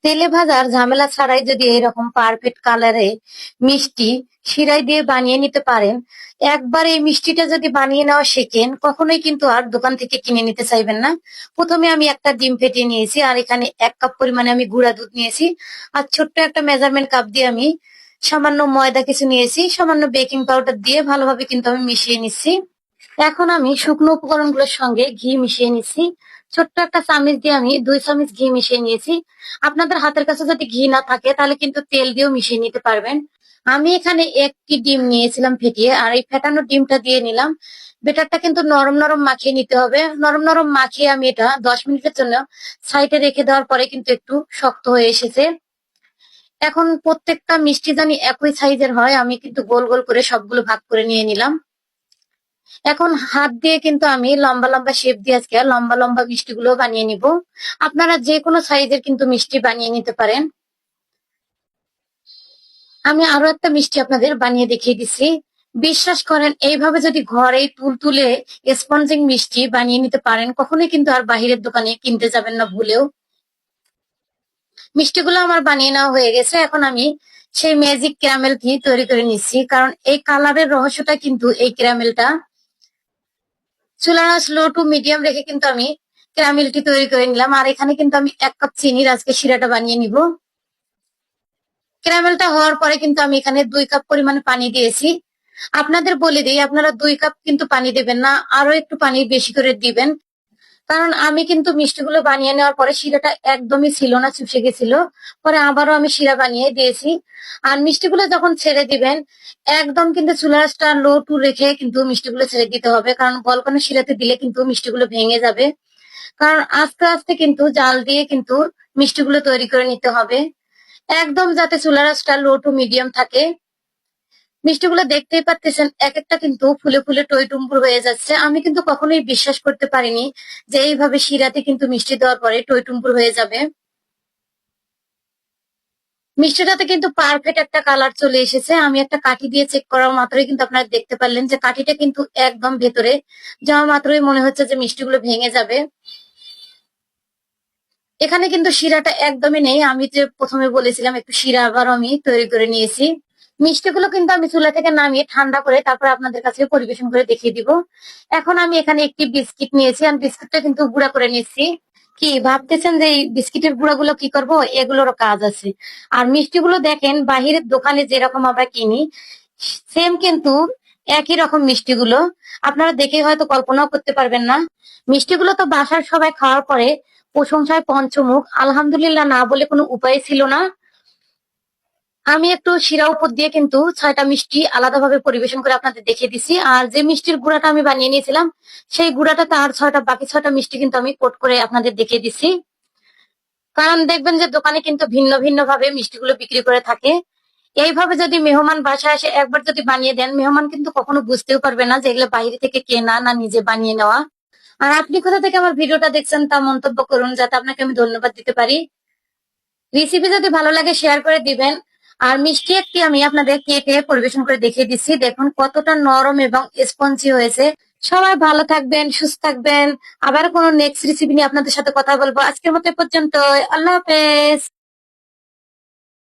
তেলে ভাজার ঝামেলা ছাড়াই যদি এরকম পারফেক্ট কালারে মিষ্টি শিরায় দিয়ে বানিয়ে নিতে পারেন, একবার এই মিষ্টিটা যদি বানিয়ে নেওয়া শেখেন, কখনোই কিন্তু আর দোকান থেকে কিনে নিতে চাইবেন না। প্রথমে আমি একটা ডিম ফেটিয়ে নিয়েছি, আর এখানে 1 কাপ পরিমাণে আমি গুঁড়া দুধ নিয়েছি। আর ছোট্ট একটা মেজারমেন্ট কাপ দিয়ে আমি সামান্য ময়দা কিছু নিয়েছি, সামান্য বেকিং পাউডার দিয়ে ভালোভাবে কিন্তু আমি মিশিয়ে নিচ্ছি। এখন আমি শুকনো উপকরণগুলোর সঙ্গে ঘি মিশিয়ে নিচ্ছি। ছোট্ট একটা চামচ দিয়ে আমি 2 চামচ ঘি মিশিয়ে নিয়েছি। আপনাদের হাতের কাছে যদি ঘি না থাকে তাহলে কিন্তু তেল দিয়েও মিশিয়ে নিতে পারবেন। আমি এখানে একটি ডিম নিয়েছিলাম ফেটিয়ে, আর এই ফেটানো ডিমটা দিয়ে নিলাম। বেটারটা কিন্তু নরম নরম মাখিয়ে নিতে হবে। নরম নরম মাখিয়ে আমি এটা 10 মিনিটের জন্য সাইডে রেখে দেওয়ার পরে কিন্তু একটু শক্ত হয়ে এসেছে। এখন প্রত্যেকটা মিষ্টি জানি একই সাইজের হয়, আমি কিন্তু গোল গোল করে সবগুলো ভাগ করে নিয়ে নিলাম। এখন হাত দিয়ে কিন্তু আমি লম্বা লম্বা শেপ দিয়ে আজকে লম্বা লম্বা মিষ্টি গুলো বানিয়ে নিব। আপনারা যে কোনো সাইজের কিন্তু মিষ্টি বানিয়ে নিতে পারেন। আমি আরো একটা মিষ্টি আপনাদের বানিয়ে দেখিয়ে দিচ্ছি। বিশ্বাস করেন, এইভাবে যদি ঘরে তুলতুলে স্পঞ্জিং মিষ্টি বানিয়ে নিতে পারেন, কখনোই কিন্তু আর বাহিরের দোকানে কিনতে যাবেন না ভুলেও। মিষ্টিগুলো আমার বানিয়ে নেওয়া হয়ে গেছে। এখন আমি সেই ম্যাজিক ক্যারামেল কি তৈরি করে নিচ্ছি, কারণ এই কালারের রহস্যটা কিন্তু এই ক্যারামেলটা। চুলার আঁচ লো টু মিডিয়াম রেখে কিন্তু আমি ক্যারামেলটি তৈরি করে নিলাম। আর এখানে কিন্তু আমি 1 কাপ চিনির আজকে শিরাটা বানিয়ে নিব। ক্যারামেলটা হওয়ার পরে কিন্তু আমি এখানে 2 কাপ পরিমাণে পানি দিয়েছি। আপনাদের বলে দিই, আপনারা 2 কাপ কিন্তু পানি দেবেন না, আরো একটু পানি বেশি করে দিবেন। কারণ আমি কিন্তু মিষ্টিগুলো বানিয়ে নেওয়ার পরে শিরাটা একদমই ছিল না, চুপসে গেছিল। পরে আবারও আমি শিরা বানিয়ে দিয়েছি। আর মিষ্টিগুলো যখন ছেড়ে দিবেন, একদম কিন্তু চুলার আঁচটা লো টু রেখে কিন্তু মিষ্টিগুলো ছেড়ে দিতে হবে, কারণ গলকানো শিরাতে দিলে কিন্তু মিষ্টিগুলো ভেঙে যাবে। কারণ আস্তে আস্তে কিন্তু জাল দিয়ে কিন্তু মিষ্টিগুলো তৈরি করে নিতে হবে। একদম যাতে চুলার আঁচটা লো টু মিডিয়াম থাকে। মিষ্টিগুলো দেখতেই পাচ্ছেন, এক একটা কিন্তু ফুলে ফুলে টইটুম্বুর হয়ে যাচ্ছে। আমি কিন্তু কখনোই বিশ্বাস করতে পারিনি যে এইভাবে শিরাতে কিন্তু মিষ্টি দেওয়ার পরে টইটুম্বুর হয়ে যাবে। মিষ্টিটাতে কিন্তু পারফেক্ট একটা কালার চলে এসেছে। আমি একটা কাঠি দিয়ে চেক করার মাত্রই কিন্তু আপনারা দেখতে পারলেন যে কাঠিটা কিন্তু একদম ভেতরে যাওয়া মাত্রই মনে হচ্ছে যে মিষ্টিগুলো ভেঙে যাবে। এখানে কিন্তু শিরাটা একদমই নেই। আমি যে প্রথমে বলেছিলাম একটু শিরা আবার আমি তৈরি করে নিয়েছি। মিষ্টিগুলো কিন্তু আমি চুলা থেকে নামিয়ে ঠান্ডা করে তারপর আপনাদের কাছে পরিবেশন করে দেখিয়ে দিব। এখন আমি এখানে একটি বিস্কিট নিয়েছি, আর বিস্কিটটা কিন্তু গুঁড়া করে নিচ্ছি। কি ভাবতেছেন যে এই বিস্কিটের গুঁড়াগুলো কি করব? এগুলোরও কাজ আছে। আর মিষ্টিগুলো দেখেন বাহিরের দোকানে যেরকম আমরা কিনি, সেম কিন্তু একই রকম মিষ্টিগুলো। আপনারা দেখে হয়তো কল্পনাও করতে পারবেন না। মিষ্টিগুলো তো বাসার সবাই খাওয়ার পরে প্রশংসায় পঞ্চমুখ, আলহামদুলিল্লাহ না বলে কোনো উপায় ছিল না। আমি একটু শিরা উপর দিয়ে কিন্তু 6টা মিষ্টি আলাদাভাবে পরিবেশন করে আপনাদের দেখিয়ে দিছি। আর যে মিষ্টির গুঁড়াটা আমি বানিয়ে নিয়েছিলাম, সেই গুঁড়াটা তার বাকি 6টা মিষ্টি কিন্তু আমি কোট করে আপনাদের দেখিয়ে দিছি। কারণ দেখবেন যে দোকানে কিন্তু ভিন্ন ভিন্ন ভাবে মিষ্টিগুলো বিক্রি করে থাকে। এইভাবে যদি মেহমান বাসায় আসে একবার যদি বানিয়ে দেন, মেহমান কিন্তু কখনো বুঝতেও পারবে না যে এগুলো বাইরে থেকে কেনা না নিজে বানিয়ে নেওয়া। আর আপনি কোথা থেকে আমার ভিডিওটা দেখছেন তা মন্তব্য করুন, যাতে আপনাকে আমি ধন্যবাদ দিতে পারি। রেসিপি যদি ভালো লাগে শেয়ার করে দিবেন। আর মিষ্টি একটি আমি আপনাদের কেটে পরিবেশন করে দেখিয়ে দিচ্ছি, দেখুন কতটা নরম এবং স্পঞ্জি হয়েছে। সবাই ভালো থাকবেন, সুস্থ থাকবেন। আবার কোনো নেক্সট রেসিপি নিয়ে আপনাদের সাথে কথা বলবো। আজকের মতো এ পর্যন্ত। আল্লাহ হাফেজ।